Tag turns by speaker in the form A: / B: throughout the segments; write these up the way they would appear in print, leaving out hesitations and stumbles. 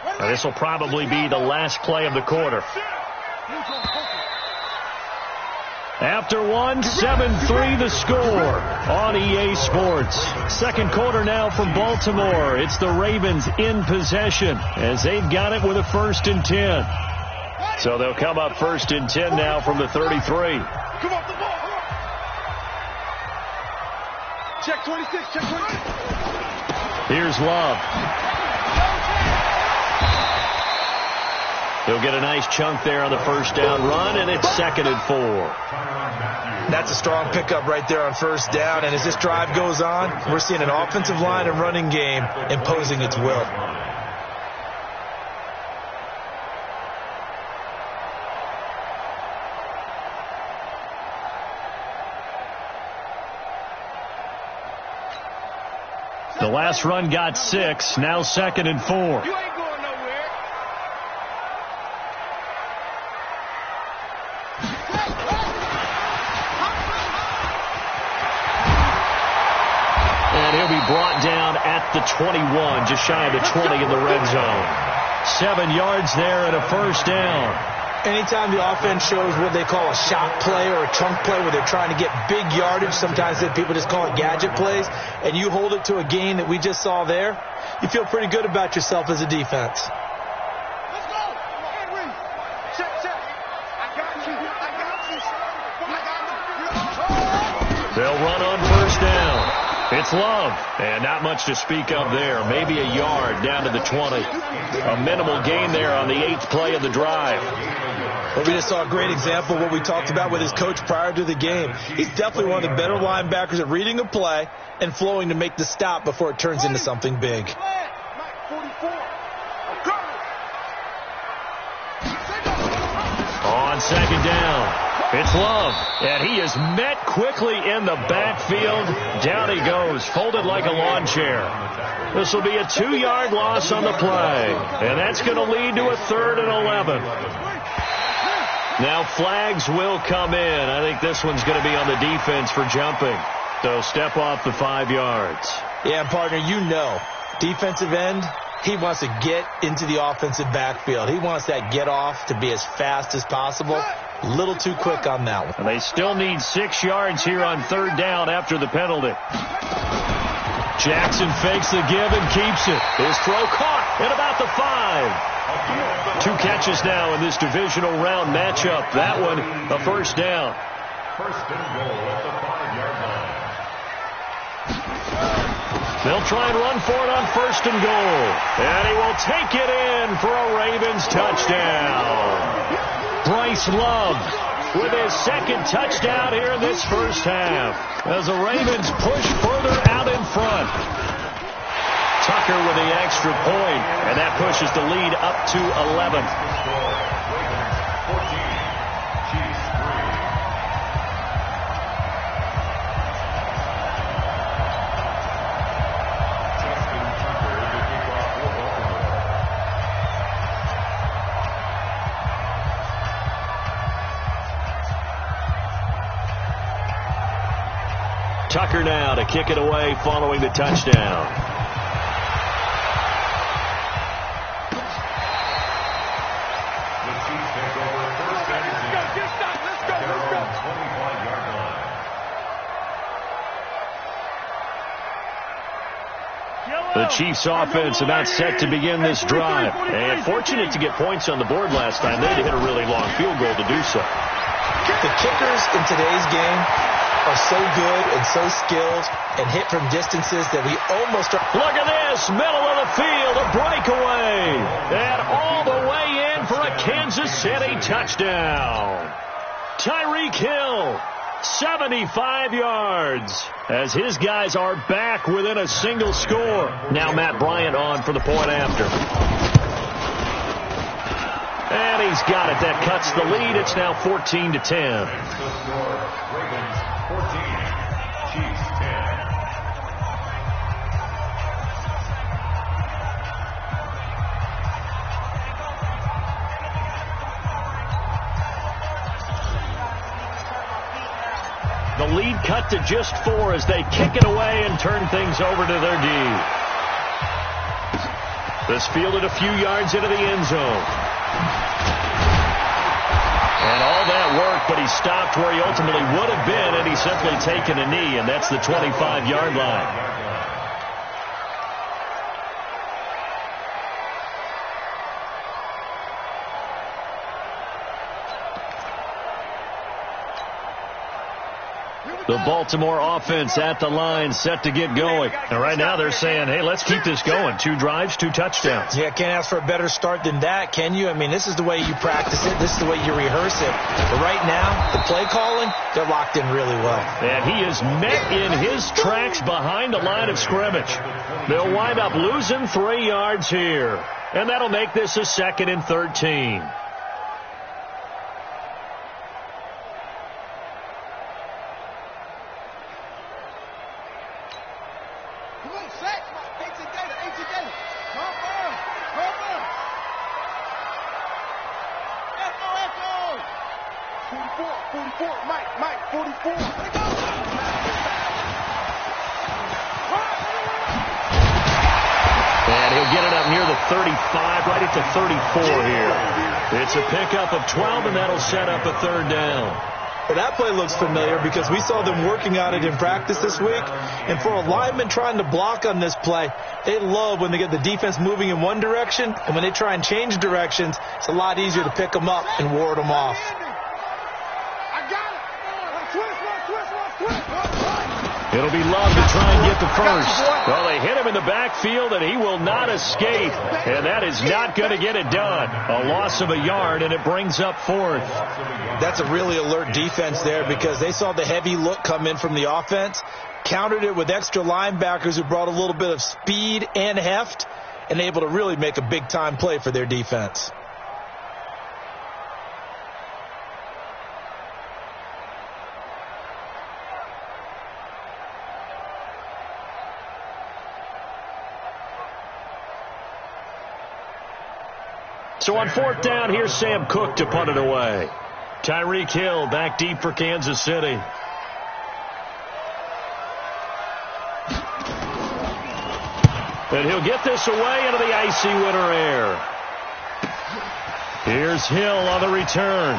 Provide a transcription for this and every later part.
A: Now, this will probably be the last play of the quarter. After one, 7-3 the score on EA Sports. Second quarter now from Baltimore. It's the Ravens in possession as they've got it with a 1st and 10. So they'll come up 1st and 10 now from the 33.
B: Come off the ball. Check 26, check 26.
A: Here's Love. He'll get a nice chunk there on the first down run, and it's 2nd and 4.
C: That's a strong pickup right there on first down, and as this drive goes on, we're seeing an offensive line and running game imposing its will.
A: The last run got 6, now 2nd and 4.
B: You ain't going nowhere.
A: And he'll be brought down at the 21, just shy of the 20 in the red zone. 7 yards there and a first down.
C: Anytime the offense shows what they call a shot play or a chunk play where they're trying to get big yardage, sometimes people just call it gadget plays, and you hold it to a gain that we just saw there, you feel pretty good about yourself as a defense.
B: Let's go. Henry. Check. I got you.
A: They'll run on first down. It's Love, and not much to speak of there. Maybe a yard down to the 20. A minimal gain there on the 8th play of the drive.
C: Well, we just saw a great example of what we talked about with his coach prior to the game. He's definitely one of the better linebackers at reading a play and flowing to make the stop before it turns into something big.
A: On second down, it's Love, and he is met quickly in the backfield. Down he goes, folded like a lawn chair. This will be a 2-yard loss on the play, and that's going to lead to a 3rd and 11. Now flags will come in. I think this one's going to be on the defense for jumping. So step off the 5 yards.
C: Yeah, partner, you know, defensive end, he wants to get into the offensive backfield. He wants that get off to be as fast as possible. A little too quick on that one.
A: And they still need 6 yards here on 3rd down after the penalty. Jackson fakes the give and keeps it. His throw caught at about the 5. 2 catches now in this divisional round matchup. That one, a first down.
D: First and goal at the 5-yard line.
A: They'll try and run for it on 1st and goal. And he will take it in for a Ravens touchdown. Bryce Love with his 2nd touchdown here in this first half as the Ravens push further out in front. Tucker with the extra point, and that pushes the lead up to 11. Tucker now to kick it away following the touchdown. The Chiefs offense about set to begin this drive. And fortunate to get points on the board last time. They had to hit a really long field goal to do so.
C: The kickers in today's game are so good and so skilled and hit from distances that we almost are.
A: Look at this, middle of the field, a breakaway. And all the way in for a Kansas City touchdown. Tyreek Hill, 75 yards, as his guys are back within a single score. Now Matt Bryant on for the point after. And he's got it. That cuts the lead. It's now 14-10.
D: Ravens 14, Chiefs 10.
A: The lead cut to just 4 as they kick it away and turn things over to their D. This fielded a few yards into the end zone. And all that work, but he stopped where he ultimately would have been, and he's simply taken a knee, and that's the 25-yard line. The Baltimore offense at the line, set to get going. And right now they're saying, hey, let's keep this going. 2 drives, 2 touchdowns.
C: Yeah, can't ask for a better start than that, can you? I mean, this is the way you practice it. This is the way you rehearse it. But right now, the play calling, they're locked in really well.
A: And he is met in his tracks behind the line of scrimmage. They'll wind up losing 3 yards here. And that'll make this a 2nd and 13. And he'll get it up near the 35, right at the 34 here. It's a pickup of 12, and that'll set up a 3rd down.
C: Well, that play looks familiar because we saw them working on it in practice this week. And for a lineman trying to block on this play, they love when they get the defense moving in one direction. And when they try and change directions, it's a lot easier to pick them up and ward them off.
A: It'll be Love to try and get the first. Well, they hit him in the backfield, and he will not escape. And that is not going to get it done. A loss of a yard, and it brings up 4th.
C: That's a really alert defense there because they saw the heavy look come in from the offense, countered it with extra linebackers who brought a little bit of speed and heft, and able to really make a big-time play for their defense.
A: So on 4th down, here's Sam Cook to punt it away. Tyreek Hill back deep for Kansas City. And he'll get this away into the icy winter air. Here's Hill on the return.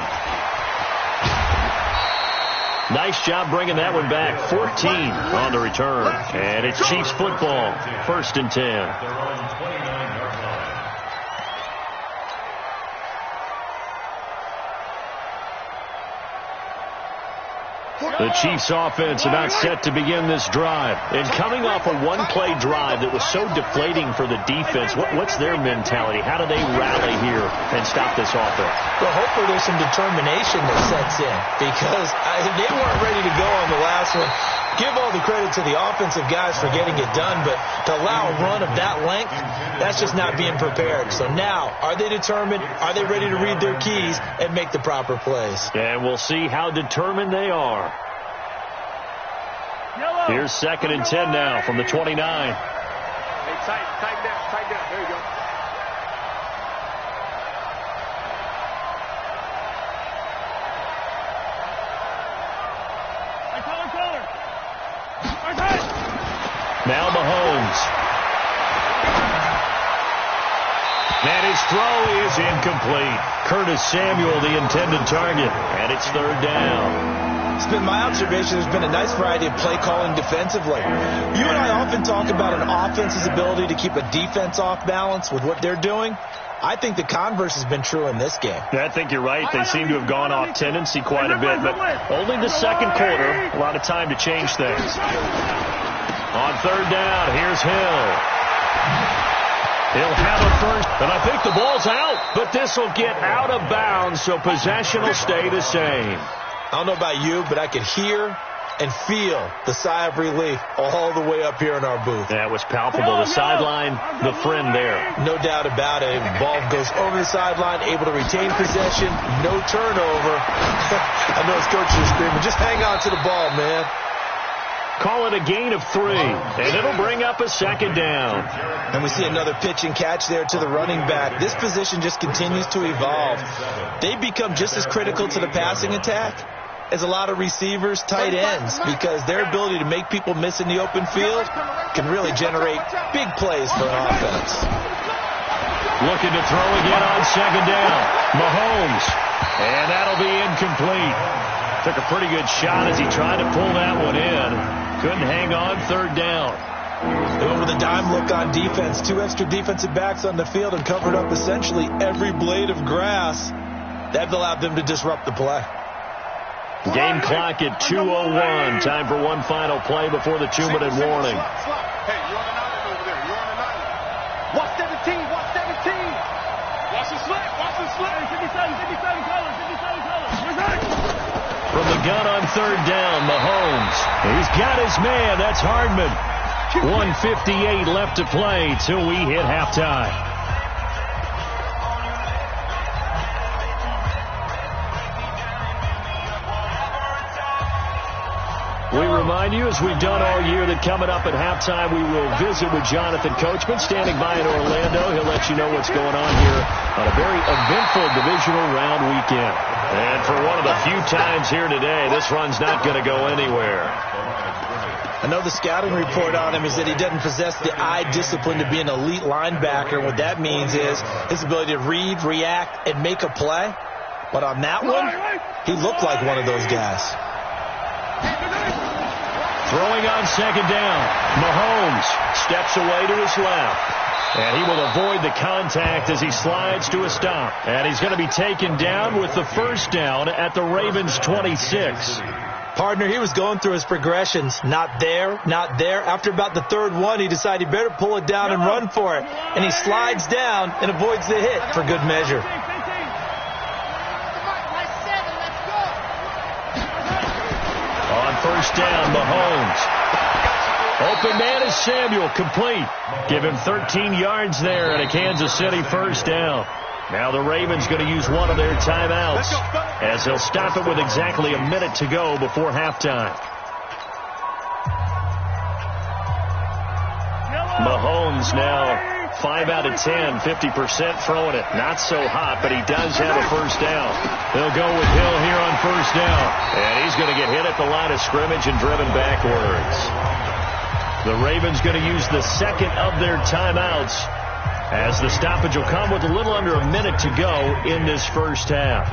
A: Nice job bringing that one back. 14 on the return. And it's Chiefs football. 1st and 10. The Chiefs offense about set to begin this drive. And coming off a one-play drive that was so deflating for the defense, what's their mentality? How do they rally here and stop this offense?
C: Well, hopefully there's some determination that sets in because they weren't ready to go on the last one. Give all the credit to the offensive guys for getting it done, but to allow a run of that length, that's just not being prepared. So now, are they determined? Are they ready to read their keys and make the proper plays?
A: And we'll see how determined they are. Here's 2nd and 10 now from the 29.
B: Hey, tighten down. There you go.
A: Now Mahomes. And his throw is incomplete. Curtis Samuel, the intended target. And it's 3rd down.
C: It's been my observation there's been a nice variety of play calling defensively. You and I often talk about an offense's ability to keep a defense off balance with what they're doing. I think the converse has been true in this game.
A: I think you're right. They seem to have gone off tendency quite a bit, but only the 2nd quarter, a lot of time to change things. On 3rd down, here's Hill. He'll have a first, and I think the ball's out, but this will get out of bounds, so possession will stay the same.
C: I don't know about you, but I could hear and feel the sigh of relief all the way up here in our booth.
A: That was palpable. The sideline, the friend there.
C: No doubt about it. Ball goes over the sideline, able to retain possession, no turnover. I know his coach is screaming, just hang on to the ball, man.
A: Call it a gain of 3, and it'll bring up a 2nd down.
C: And we see another pitch and catch there to the running back. This position just continues to evolve. They become just as critical to the passing attack as a lot of receivers, tight ends, because their ability to make people miss in the open field can really generate big plays for an offense.
A: Looking to throw again on second down. Mahomes. And that'll be incomplete. Took a pretty good shot as he tried to pull that one in. Couldn't hang on third down.
C: They went with a dime look on defense. 2 extra defensive backs on the field and covered up essentially every blade of grass. That allowed them to disrupt the play.
A: Game clock at 2:01. Time for one final play before the 2-minute warning.
B: Hey, you're on an island over there. You're on an island. Watch 17. Watch 17. Watch the slip. Watch the slip. 57 colors. 57 colors.
A: From the gun on third down, Mahomes. He's got his man. That's Hardman. 1:58 left to play till we hit halftime. We remind you, as we've done all year, that coming up at halftime, we will visit with Jonathan Coachman, standing by in Orlando. He'll let you know what's going on here on a very eventful divisional round weekend. And for one of the few times here today, this run's not going to go anywhere.
C: I know the scouting report on him is that he doesn't possess the eye discipline to be an elite linebacker. What that means is his ability to read, react, and make a play. But on that one, he looked like one of those guys.
A: Throwing on second down. Mahomes steps away to his left. And he will avoid the contact as he slides to a stop. And he's going to be taken down with the first down at the Ravens' 26.
C: Partner, he was going through his progressions. Not there, not there. After about the third one, he decided he better pull it down and run for it. And he slides down and avoids the hit for good measure.
A: On first down, Mahomes. Open man is Samuel, complete. Give him 13 yards there and a Kansas City first down. Now the Ravens going to use one of their timeouts as they'll stop it with exactly a minute to go before halftime. Mahomes now 5 out of 10, 50% throwing it. Not so hot, but he does have a first down. They'll go with Hill here on first down. And he's going to get hit at the line of scrimmage and driven backwards. The Ravens going to use the second of their timeouts as the stoppage will come with a little under a minute to go in this first half.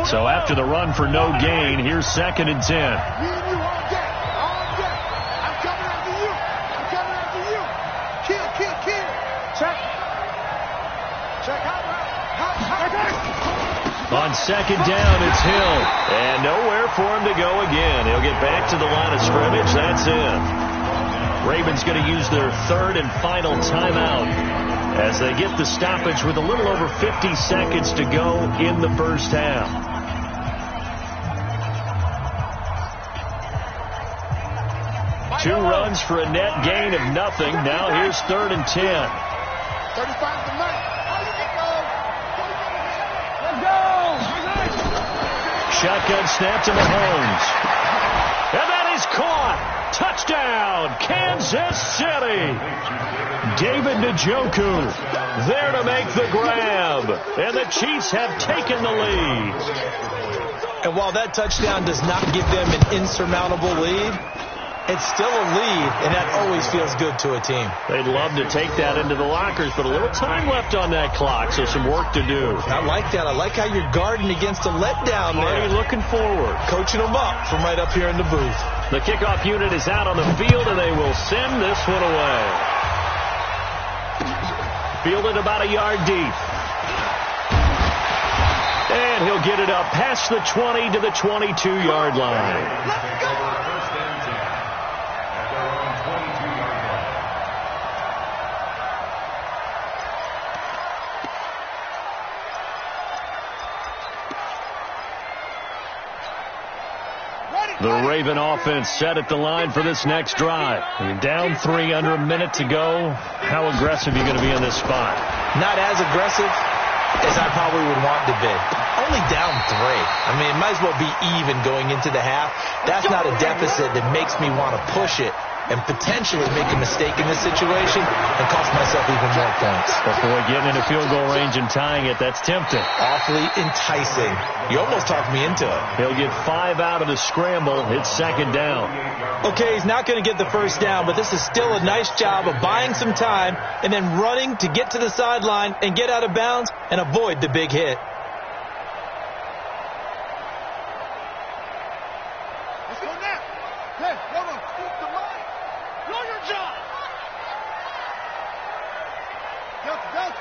A: So after the run for no gain, here's 2nd and 10. On second down, it's Hill. And nowhere for him to go again. He'll get back to the line of scrimmage. That's it. Ravens going to use their third and final timeout as they get the stoppage with a little over 50 seconds to go in the first half. Two runs for a net gain of nothing. Now here's 3rd and 10.
B: 35 to night.
A: Shotgun snap to Mahomes. And that is caught. Touchdown, Kansas City. David Njoku there to make the grab. And the Chiefs have taken the lead.
C: And while that touchdown does not give them an insurmountable lead, it's still a lead, and that always feels good to a team.
A: They'd love to take that into the lockers, but a little time left on that clock, so some work to do.
C: I like that. I like how you're guarding against a letdown there.
A: Already looking forward.
C: Coaching them up from right up here in the booth.
A: The kickoff unit is out on the field, and they will send this one away. Fielded about a yard deep. And he'll get it up past the 20 to the 22-yard line.
B: Let's go!
A: The Raven offense set at the line for this next drive. You're down 3, under a minute to go. How aggressive are you going to be in this spot?
C: Not as aggressive as I probably would want to be. Only down 3. I mean, it might as well be even going into the half. That's not a deficit that makes me want to push it. and potentially make a mistake in this situation and cost myself even more points.
A: Before getting into field goal range and tying it, that's tempting.
C: Awfully enticing. You almost talked me into it.
A: He'll get 5 out of the scramble. It's second down.
C: Okay, he's not going to get the first down, but this is still a nice job of buying some time and then running to get to the sideline and get out of bounds and avoid the big hit.
B: Let's go now. Hey, Romo, keep the line. Know your job. Delta.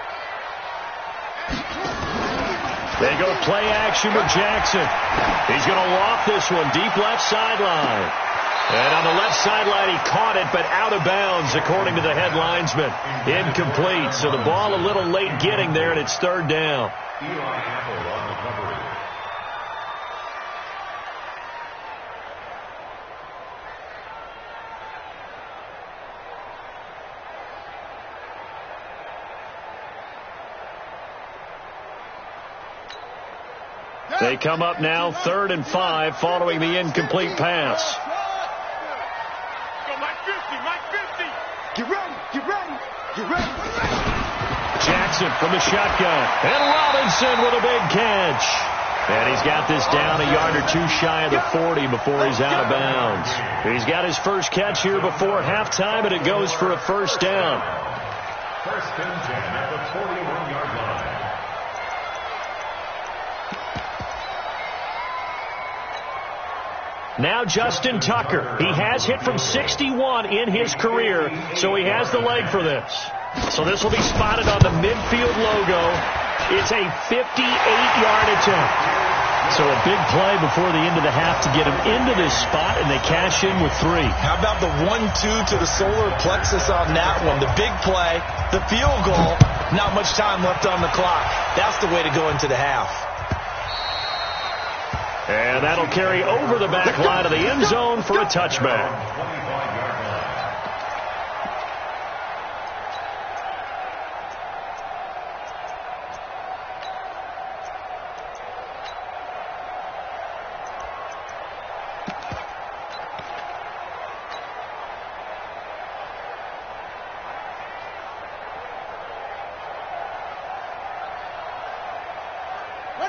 A: They go play action with Jackson. He's going to loft this one deep left sideline. And on the left sideline, he caught it, but out of bounds, according to the head linesman. Incomplete. So the ball a little late getting there, and it's third down.
D: Eli Apple on the coverage.
A: They come up now 3rd and 5 following the incomplete pass.
B: Go Mike 50. Get ready.
A: Jackson from the shotgun. And Robinson with a big catch. And he's got this down a yard or two shy of the 40 before he's out of bounds. He's got his first catch here before halftime, and it goes for a first down.
D: First and 10 at the 41-yard line.
A: Now Justin Tucker. He has hit from 61 in his career, so he has the leg for this. So this will be spotted on the midfield logo. It's a 58-yard attempt. So a big play before the end of the half to get him into this spot, and they cash in with 3.
C: How about the 1-2 to the solar plexus on that one? The big play, the field goal, not much time left on the clock. That's the way to go into the half.
A: And that'll carry over the back line of the end zone for a touchback.
D: 25-yard line.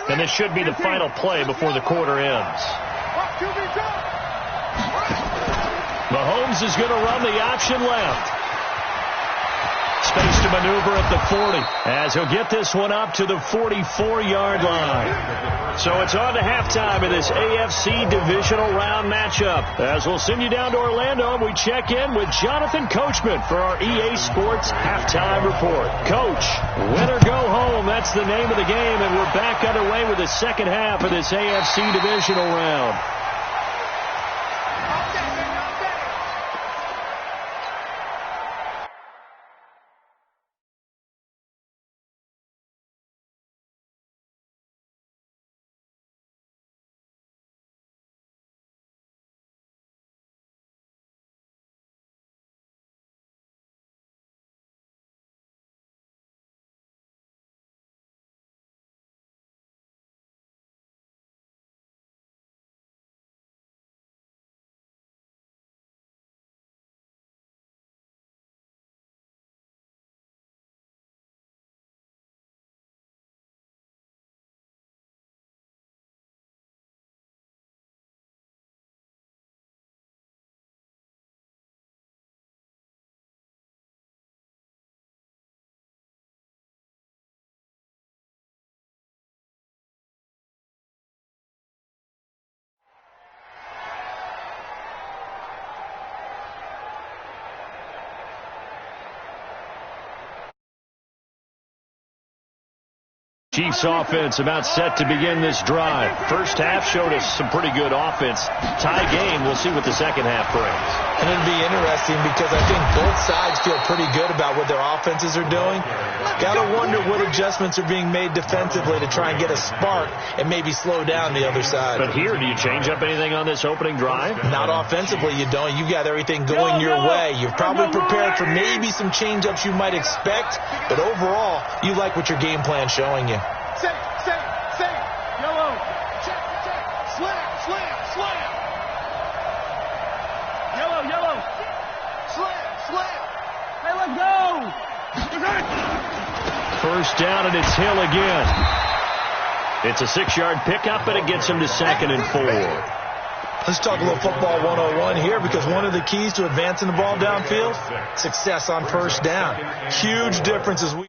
A: And this should be the final play before the quarter ends. Mahomes is going to run the option left. Space to maneuver at the 40 as he'll get this one up to the 44-yard line. So it's on to halftime of this AFC divisional round matchup. As we'll send you down to Orlando, we check in with Jonathan Coachman for our EA Sports halftime report. Coach, win or go home, that's the name of the game, and we're back underway with the second half of this AFC divisional round. Chiefs offense about set to begin this drive. First half showed us some pretty good offense. Tie game, we'll see what the second half brings.
C: And it'll be interesting because I think both sides feel pretty good about what their offenses are doing. Got to wonder what adjustments are being made defensively to try and get a spark and maybe slow down the other side.
A: But here, do you change up anything on this opening drive?
C: Not offensively, you don't. You got everything going your way. You're probably prepared for maybe some change-ups you might expect, but overall, you like what your game plan's showing you.
B: Safe. Yellow. Check. Slam. Yellow.
A: First down, and it's Hill again. It's a 6-yard pickup, and it gets him to 2nd and 4.
C: Let's talk a little football 101 here, because one of the keys to advancing the ball downfield, success on first down. Huge difference as we...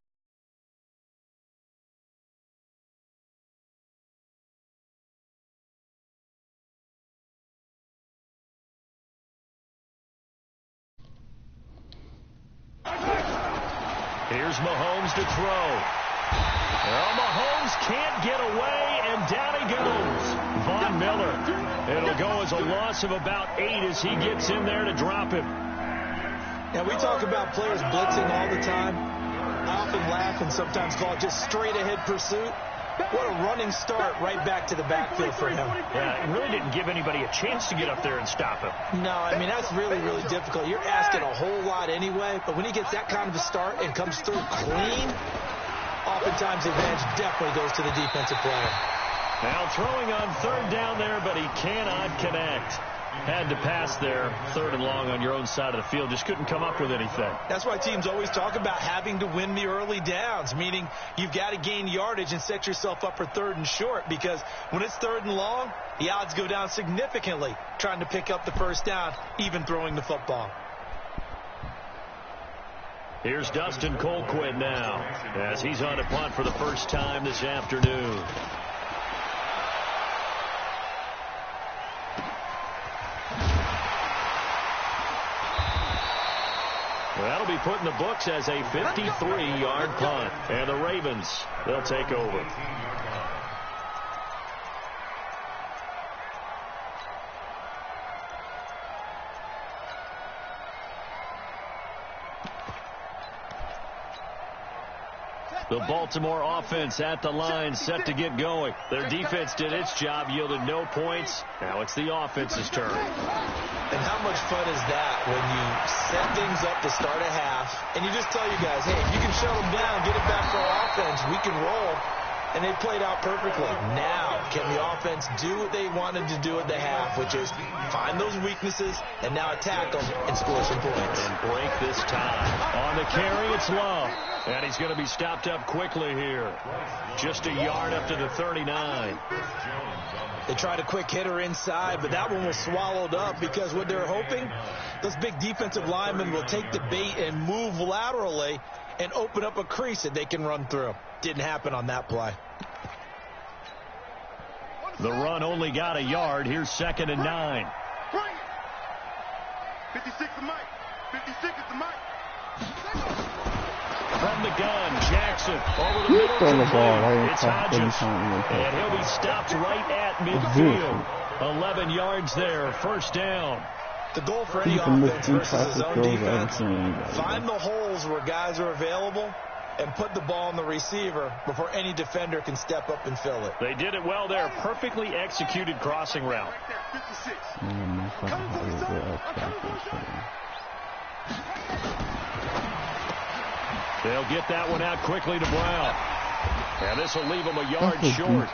A: Here's Mahomes to throw. Well, Mahomes can't get away, and down he goes. Von Miller. It'll go as a loss of about 8 as he gets in there to drop him.
C: Yeah, we talk about players blitzing all the time. I often laugh and sometimes call it just straight-ahead pursuit. What a running start right back to the backfield for him.
A: Yeah, it really didn't give anybody a chance to get up there and stop him.
C: No, I mean, that's really, really difficult. You're asking a whole lot anyway, but when he gets that kind of a start and comes through clean, oftentimes the advantage definitely goes to the defensive player.
A: Now throwing on 3rd down there, but he cannot connect. Had to pass there, 3rd and long on your own side of the field. Just couldn't come up with anything.
C: That's why teams always talk about having to win the early downs, meaning you've got to gain yardage and set yourself up for 3rd and short, because when it's 3rd and long, the odds go down significantly trying to pick up the first down, even throwing the football.
A: Here's Dustin Colquitt now, as he's on a punt for the first time this afternoon. That'll be put in the books as a 53-yard punt. And the Ravens, they'll take over. The Baltimore offense at the line, set to get going. Their defense did its job, yielded no points. Now it's the offense's turn.
C: And how much fun is that when you set things up to start a half, and you just tell you guys, hey, if you can shut them down, get it back for our offense, we can roll. And they played out perfectly. Now, can the offense do what they wanted to do at the half, which is find those weaknesses and now attack them and score some points.
A: And break this tie. On the carry, it's Love. And he's going to be stopped up quickly here. Just a yard up to the 39.
C: They tried a quick hitter inside, but that one was swallowed up because what they're hoping, those big defensive linemen will take the bait and move laterally and open up a crease that they can run through. Didn't happen on that play.
A: The run only got a yard. Here's 2nd and 9.
B: 56 is Mike. 56 is the Mike.
A: From the gun, Jackson over the middle to the It's Hodges. And he'll be stopped right at midfield. 11 yards there, first down.
C: The goal for any offense versus his own defense, find the holes where guys are available and put the ball on the receiver before any defender can step up and fill it.
A: They did it well there. Perfectly executed crossing route. They'll get that one out quickly to Brown. And this will leave him a yard short.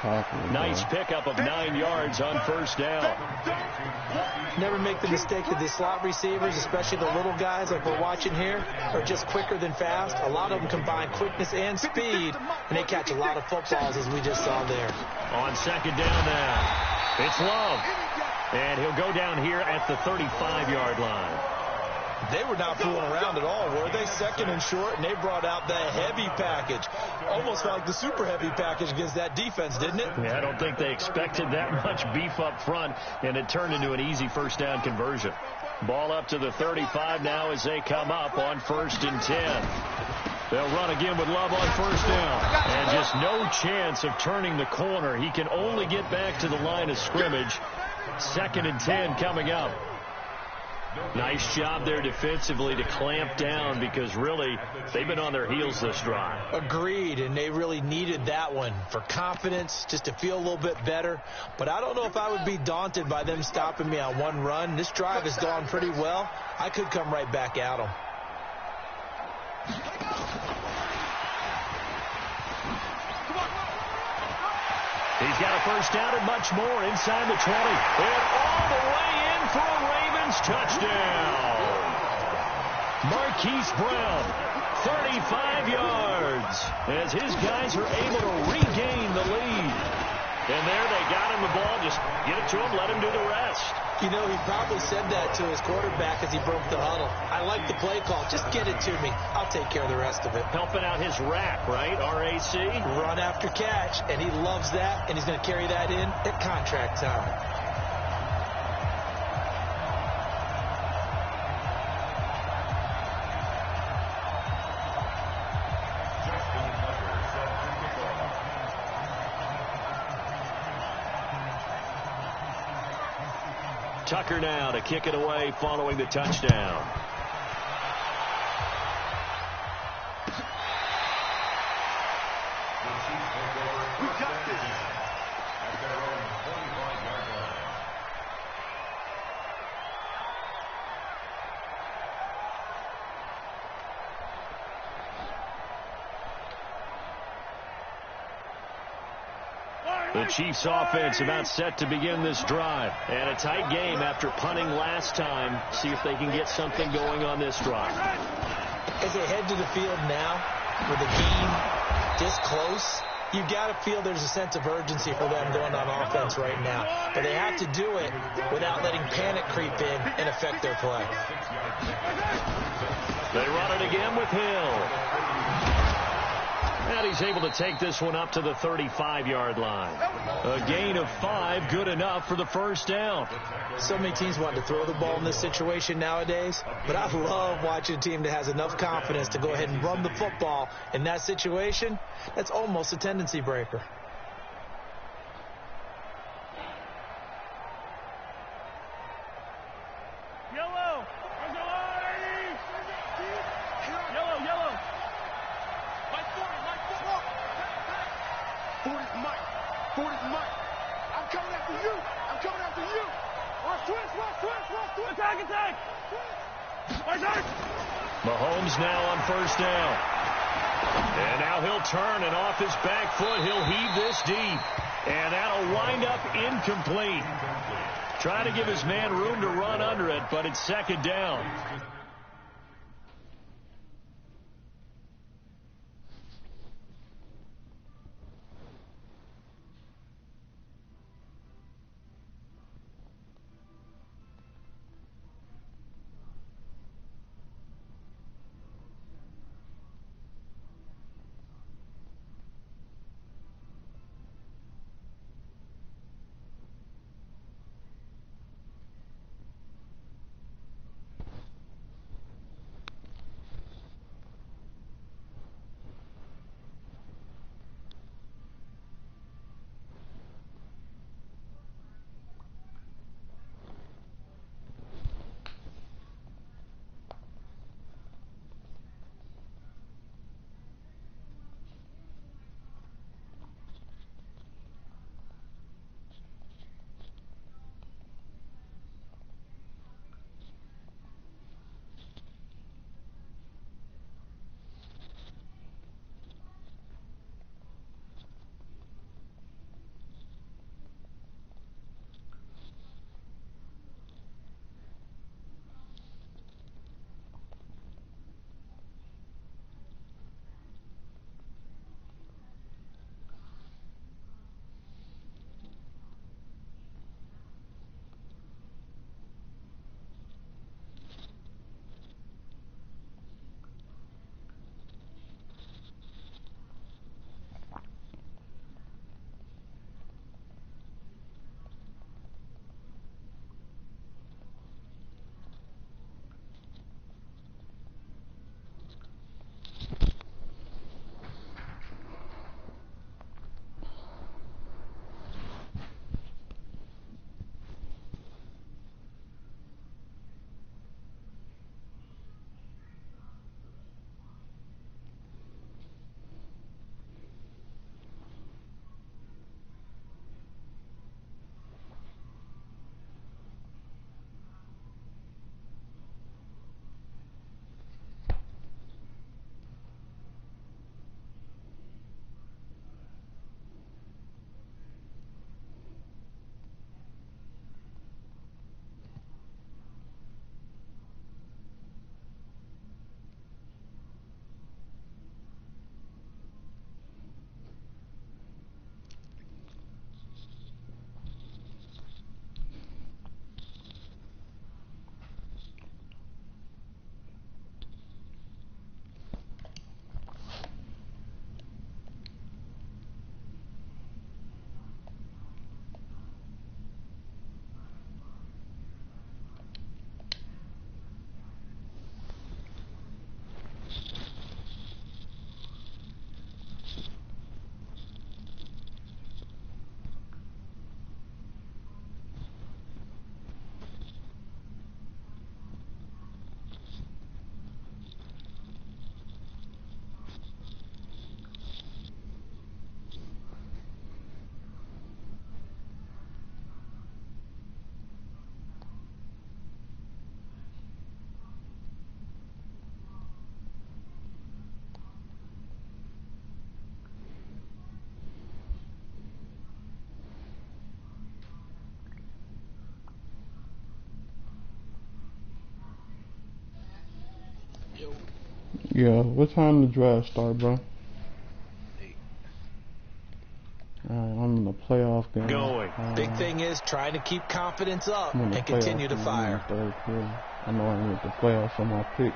A: Nice pickup of 9 yards on first down.
C: Never make the mistake that the slot receivers, especially the little guys like we're watching here, are just quicker than fast. A lot of them combine quickness and speed, and they catch a lot of footballs, as we just saw there.
A: On second down now, it's Love. And he'll go down here at the 35-yard line.
C: They were not fooling around at all, were they? 2nd and short, and they brought out the heavy package. Almost felt like the super heavy package against that defense, didn't it?
A: Yeah, I don't think they expected that much beef up front, and it turned into an easy first down conversion. Ball up to the 35 now as they come up on 1st and 10. They'll run again with Love on first down. And just no chance of turning the corner. He can only get back to the line of scrimmage. 2nd and 10 coming up. Nice job there defensively to clamp down, because really they've been on their heels this drive.
C: Agreed, and they really needed that one for confidence, just to feel a little bit better. But I don't know if I would be daunted by them stopping me on one run. This drive has gone pretty well. I could come right back at them.
A: He's got a first down and much more inside the 20. And all the way in for a Ravens touchdown. Marquise Brown, 35 yards as his guys are able to regain the lead. And there they got him the ball. Just get it to him, let him do the rest.
C: You know, he probably said that to his quarterback as he broke the huddle. I like the play call. Just get it to me. I'll take care of the rest of it.
A: Helping out his rack, right? RAC.
C: Run after catch, and he loves that, and he's going to carry that in at contract time.
A: Tucker now to kick it away following the touchdown.
B: We got this.
D: At their own 25-yard line.
A: The Chiefs offense about set to begin this drive. And a tight game after punting last time. See if they can get something going on this drive.
C: As they head to the field now, with the game this close, you've got to feel there's a sense of urgency for them going on offense right now. But they have to do it without letting panic creep in and affect their play.
A: They run it again with Hill. And he's able to take this one up to the 35-yard line. A gain of 5, good enough for the first down.
C: So many teams want to throw the ball in this situation nowadays, but I love watching a team that has enough confidence to go ahead and run the football in that situation. That's almost a tendency breaker.
B: Yellow. Yellow, yellow. Mike 40, Mike. I'm coming after you. Watch twist. Attack.
A: Mahomes now on first down. And now he'll turn, and off his back foot, he'll heave this deep. And that'll wind up incomplete. Trying to give his man room to run under it, but it's second down.
E: Yeah, what time the draft start, bro? I'm in the playoff game.
C: Big thing is trying to keep confidence up and continue to fire.
E: I know I made the playoffs on my pick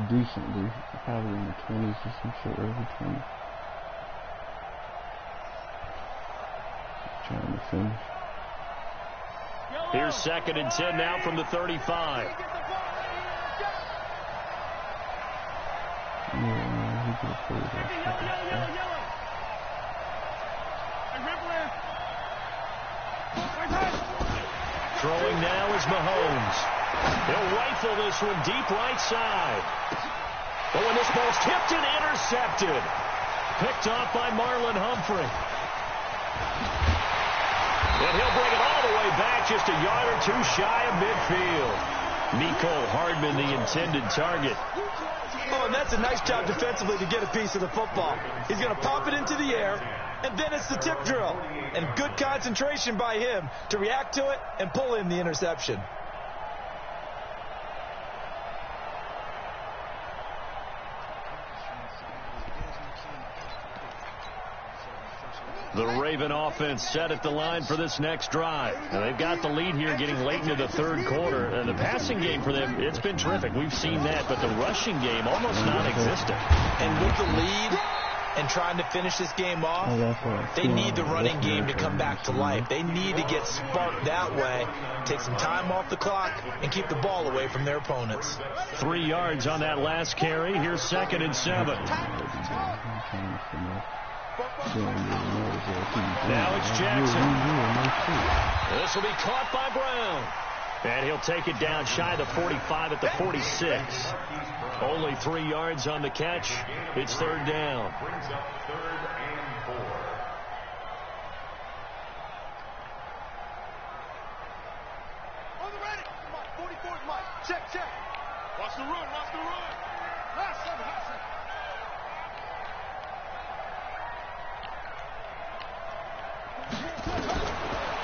E: decently. Probably in the 20s or some shit, early 20s. Trying to finish.
A: Here's 2nd and 10 now from the 35.
E: Yeah, man, he just played that.
A: Throwing now is Mahomes. He'll rifle this one deep right side. But when this ball's tipped and intercepted. Picked off by Marlon Humphrey. And he'll bring it all the way back, just a yard or two shy of midfield. Mecole Hardman, the intended target.
C: Oh, and that's a nice job defensively to get a piece of the football. He's going to pop it into the air, and then it's the tip drill. And good concentration by him to react to it and pull in the interception.
A: The Raven offense set at the line for this next drive. And they've got the lead here getting late into the third quarter. And the passing game for them, it's been terrific. We've seen that. But the rushing game, almost non-existent.
C: And with the lead and trying to finish this game off, they need the running game to come back to life. They need to get sparked that way, take some time off the clock, and keep the ball away from their opponents.
A: 3 yards on that last carry. Here's 2nd and 7. Now it's Jackson. This will be caught by Brown. And he'll take it down shy of the 45 at the 46. Only 3 yards on the catch. It's 3rd down.
D: Brings up 3rd and 4.
B: On the ready. Come on, 44, Mike. Check. Watch the run. Last seven.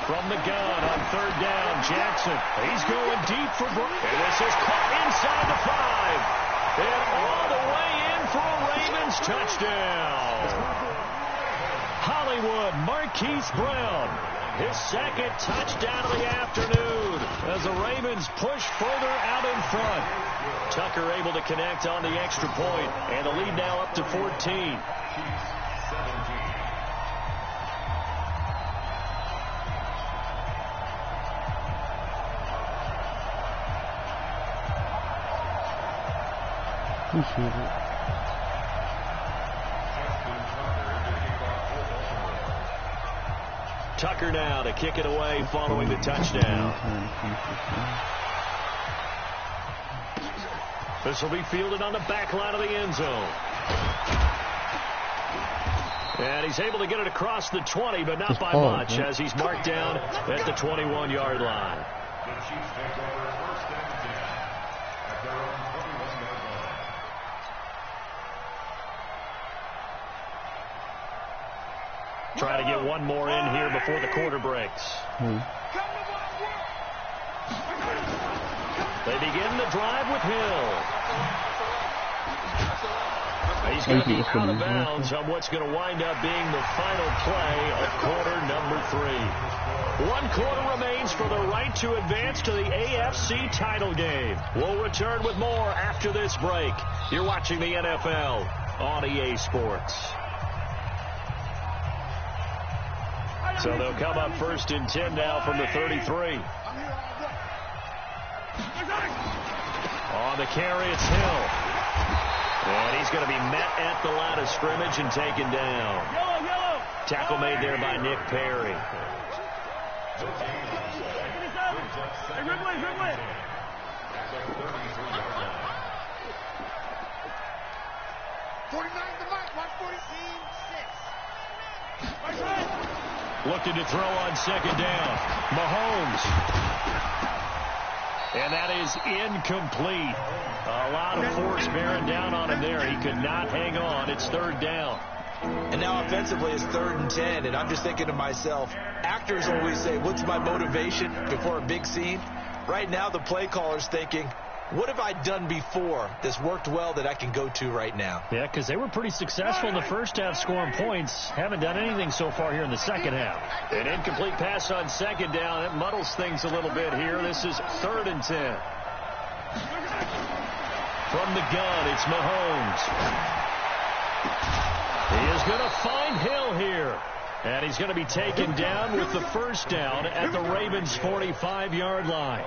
A: From the gun on 3rd down, Jackson. He's going deep for Brown. And this is caught inside the 5. And all the way in for a Ravens touchdown. Hollywood Marquise Brown. His 2nd touchdown of the afternoon as the Ravens push further out in front. Tucker able to connect on the extra point, and the lead now up to 14.
E: Appreciate it.
A: Tucker now to kick it away following the touchdown. This will be fielded on the back line of the end zone. And he's able to get it across the 20, but not by much, as he's marked down at the 21-yard line.
D: The Chiefs take over 1st and 10 at their own 21-yard line.
A: Try to get one more in here before the quarter breaks. They begin the drive with Hill. He's going to be out of bounds on what's going to wind up being the final play of quarter number 3. 1 quarter remains for the right to advance to the AFC title game. We'll return with more after this break. You're watching the NFL on EA Sports. So they'll come up 1st and 10 now from the 33. On the carry, it's Hill. And he's going to be met at the line of scrimmage and taken down. Tackle made there by Nick Perry. Looking to throw on 2nd down. Mahomes. And that is incomplete. A lot of force bearing down on him there. He could not hang on. It's 3rd down.
C: And now offensively it's 3rd and 10. And I'm just thinking to myself, actors always say, what's my motivation before a big scene? Right now the play caller's thinking, What have I done before that's worked well that I can go to right now?
A: Yeah, because they were pretty successful in the first half scoring points. Haven't done anything so far here in the second half. An incomplete pass on second down. It muddles things a little bit here. This is 3rd and 10. From the gun, it's Mahomes. He is going to find Hill here. And he's going to be taken down with the first down at the Ravens' 45-yard line.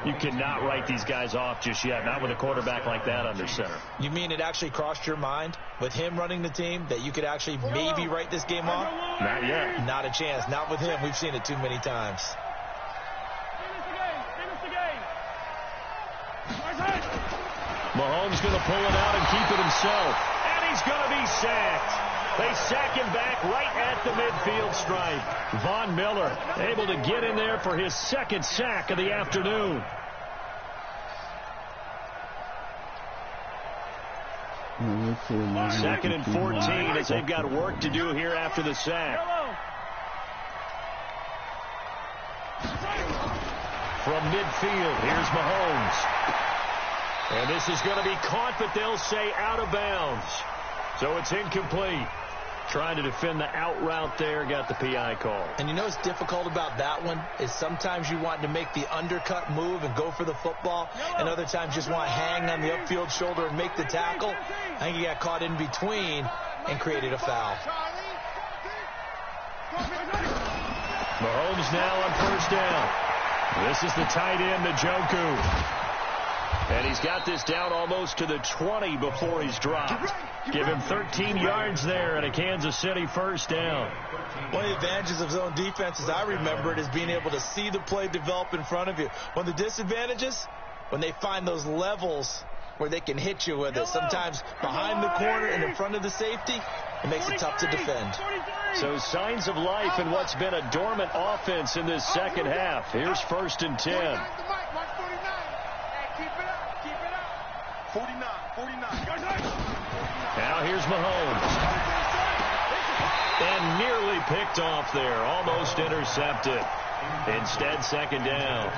A: You cannot write these guys off just yet, not with a quarterback like that under center.
C: You mean it actually crossed your mind with him running the team that you could actually maybe write this game off?
A: Not yet.
C: Not a chance. Not with him. We've seen it too many times.
A: Mahomes going to pull it out and keep it himself. And he's going to be sacked. They sack him back right at the midfield stripe. Von Miller able to get in there for his second sack of the afternoon. Second and 14 as they've got work to do here after the sack. From midfield, here's Mahomes. And this is going to be caught, but they'll say out of bounds. So it's incomplete. Trying to defend the out route there, got the PI call.
C: And you know what's difficult about that one is sometimes you want to make the undercut move and go for the football, and other times just want to hang on the upfield shoulder and make the tackle. I think he got caught in between and created a foul.
A: Mahomes now on first down. This is the tight end, Njoku. And he's got this down almost to the 20 before he's dropped. Give him 13 yards there and a Kansas City first down.
C: One of the advantages of zone defense, as I remember it, is being able to see the play develop in front of you. One of the disadvantages, when they find those levels where they can hit you with it, sometimes behind the corner and in front of the safety, it makes it tough to defend.
A: So signs of life in what's been a dormant offense in this second half. Here's 1st and 10.
B: 49.
A: Now here's Mahomes. And nearly picked off there. Almost intercepted. Instead, second down.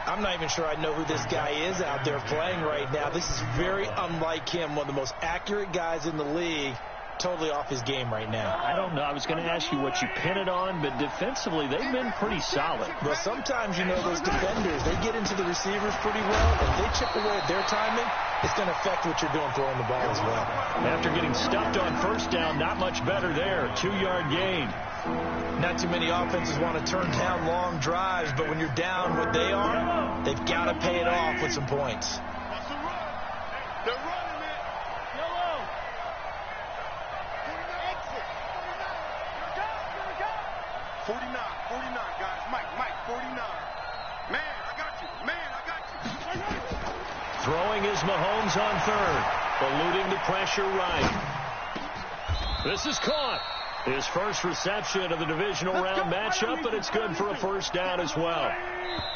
C: I'm not even sure I know who this guy is out there playing right now. This is very unlike him. One of the most accurate guys in the league. Totally off his game right now.
A: I don't know. I was going to ask you what you pin it on, but defensively, they've been pretty solid.
C: Well, sometimes, you know, those defenders, they get into the receivers pretty well. If they chip away at their timing, it's going to affect what you're doing throwing the ball as well.
A: After getting stuffed on first down, not much better there. 2-yard gain.
C: Not too many offenses want to turn down long drives, but when you're down what they are, they've got to pay it off with some points.
B: They're running it. 49, guys. Mike, 49. Man, I got you.
A: Throwing is Mahomes on third. Eluding the pressure right. This is caught. His first reception of the divisional round matchup, but it's good for a first down as well.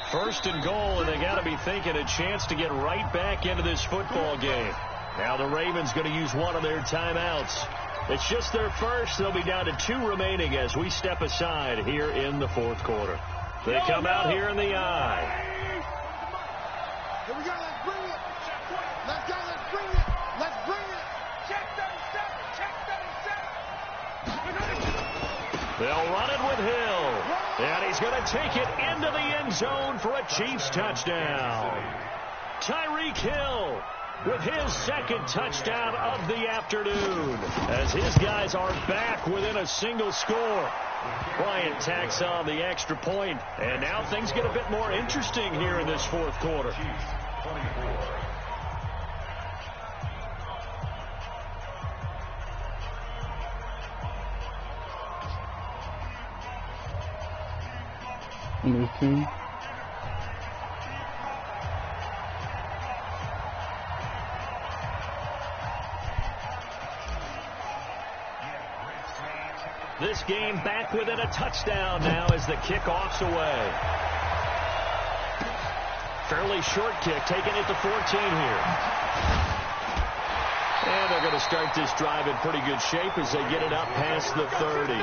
A: 1st and goal, and they got to be thinking a chance to get right back into this football game. Now the Ravens going to use one of their timeouts. It's just their first. They'll be down to 2 remaining as we step aside here in the 4th quarter. They come out here in the eye.
B: Here we go. Let's bring it. Let's go. Let's bring it. Let's bring it. Check 37.
A: They'll run it with Hill. And he's going to take it into the end zone for a Chiefs touchdown. Tyreek Hill with his second touchdown of the afternoon, as his guys are back within a single score. Bryant tacks on the extra point, and now things get a bit more interesting here in this 4th quarter.
E: Number 2.
A: This game back within a touchdown now as the kickoff's away. Fairly short kick, taking it to 14 here. And they're going to start this drive in pretty good shape as they get it up past the 30.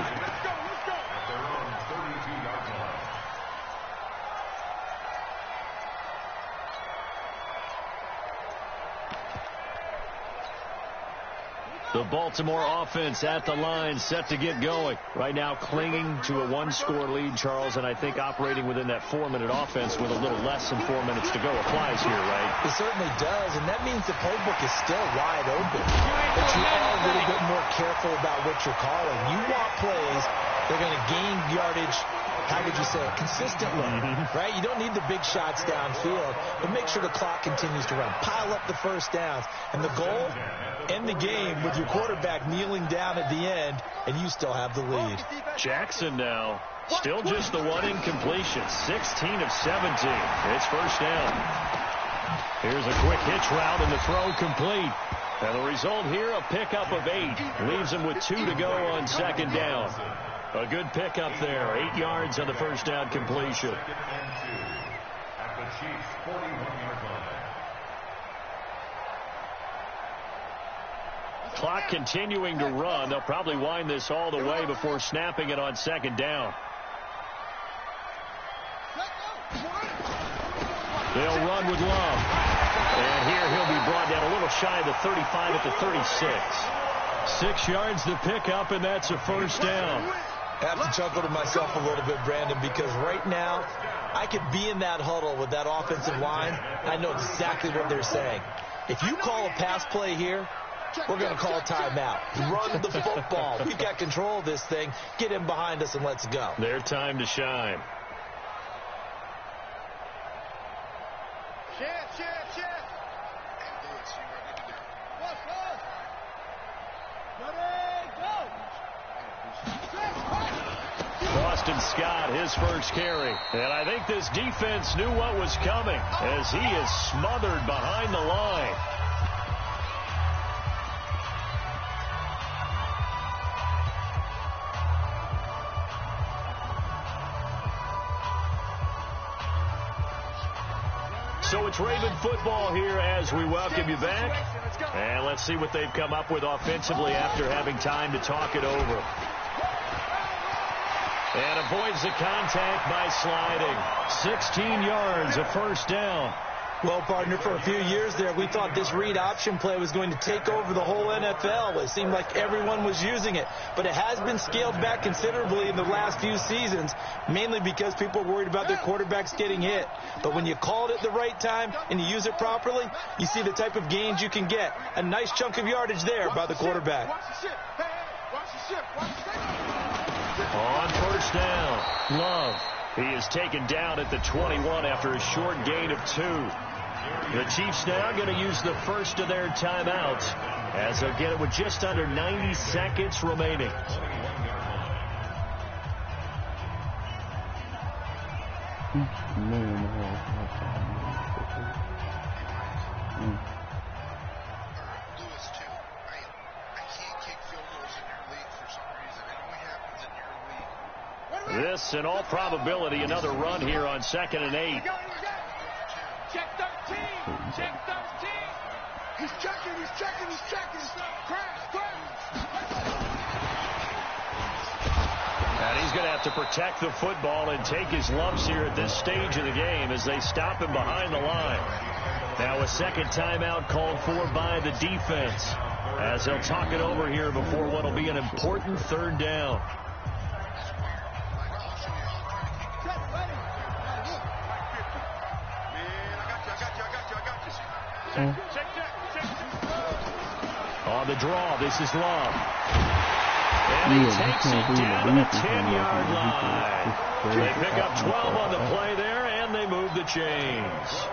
A: The Baltimore offense at the line, set to get going. Right now clinging to a one-score lead, Charles, and I think operating within that 4-minute offense with a little less than 4 minutes to go applies here, right?
C: It certainly does, and that means the playbook is still wide open. But you are a little bit more careful about what you're calling. You want plays that are going to gain yardage, how would you say it, consistently, right? You don't need the big shots downfield, but make sure the clock continues to run. Pile up the first downs. And the goal, end the game with your quarterback kneeling down at the end, and you still have the lead.
A: Jackson now, still just the one incompletion, 16 of 17. It's first down. Here's a quick hitch route, and the throw complete. And the result here, a pickup of 8. Leaves him with 2 to go on second down. A good pickup there. 8 yards on the first down completion.
D: At the Chiefs' 41-yard line.
A: Clock continuing to run. They'll probably wind this all the way before snapping it on second down. They'll run with Love. And here he'll be brought down a little shy of the 35 at the 36. 6 yards to pick up, and that's a first down.
C: I have to chuckle to myself a little bit, Brandon, because right now I could be in that huddle with that offensive line. I know exactly what they're saying. If you call a pass play here, we're going to call a timeout. Run the football. We've got control of this thing. Get in behind us and let's go.
A: Their time to shine. Boston Scott, his first carry. And I think this defense knew what was coming as he is smothered behind the line. So it's Raven football here as we welcome you back. And let's see what they've come up with offensively after having time to talk it over. And avoids the contact by sliding. 16 yards, a first down.
C: Well, partner, for a few years there, we thought this read option play was going to take over the whole NFL. It seemed like everyone was using it. But it has been scaled back considerably in the last few seasons, mainly because people are worried about their quarterbacks getting hit. But when you call it at the right time and you use it properly, you see the type of gains you can get. A nice chunk of yardage there by the quarterback.
A: On first down, Love. He is taken down at the 21 after a short gain of 2. The Chiefs now going to use the first of their timeouts as they'll get it with just under 90 seconds remaining. This, in all probability, another run here on 2nd and 8.
B: Check 13. Check 13. He's checking. Crash.
A: And he's going to have to protect the football and take his lumps here at this stage of the game as they stop him behind the line. Now a second timeout called for by the defense as they'll talk it over here before what will be an important third down. On the draw, this is Love. And he takes it down to the 10-yard line. They pick up 12 on the play there, and they move the chains.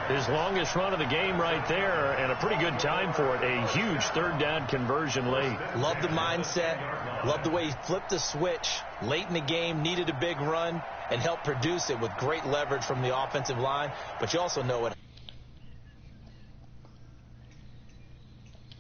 A: His longest run of the game right there, and a pretty good time for it. A huge third down conversion late.
C: Love the mindset. Love the way he flipped the switch late in the game, needed a big run, and helped produce it with great leverage from the offensive line. But you also know it.